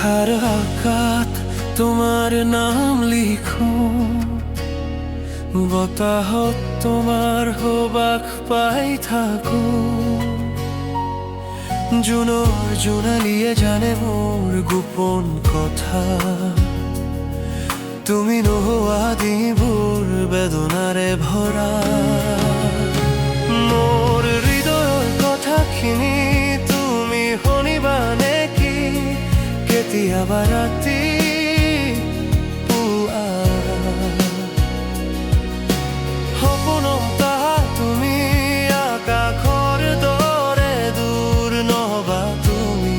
লেখাৰ আকাত তোমাৰ নাম লিখো, বতাহত তোমাৰ হবাক পাই থাকো। জোনৰ জোনালীয়ে জানে মোৰ গোপন কথা, তুমি নোহোৱা দিনবোৰ বেদনাৰে ভৰা। মোৰ হৃদয়ৰ কথাখিনি তুমি শুনিবা নেকি কেতিয়াবা ৰাতি পুৱা? সপোনত আহা তুমি আকাশৰ দৰে দূৰ নহবা তুমি।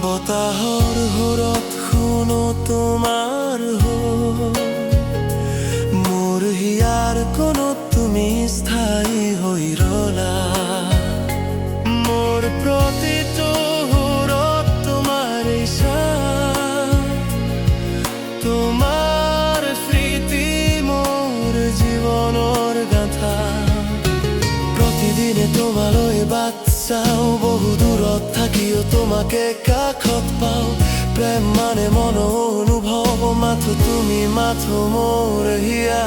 বতাহৰ সুৰত শুনো তোমাৰ মোৰ হিয়াৰ কোণত তুমি স্থায়ী হৈ ৰলা। মোৰ প্ৰতিটো সুৰত তোমাৰ ইচ্ছা, তোমাৰ স্মৃতি মোৰ জীৱনৰ গাথা। প্ৰতিদিনে তোমালৈ বাট চাওঁ, বহু দূৰত থাকিও তোমাকে কাষত পাওঁ। প্ৰেম মানে মন অনুভৱ, মাথো তুমি মাথো মোৰ হিয়া।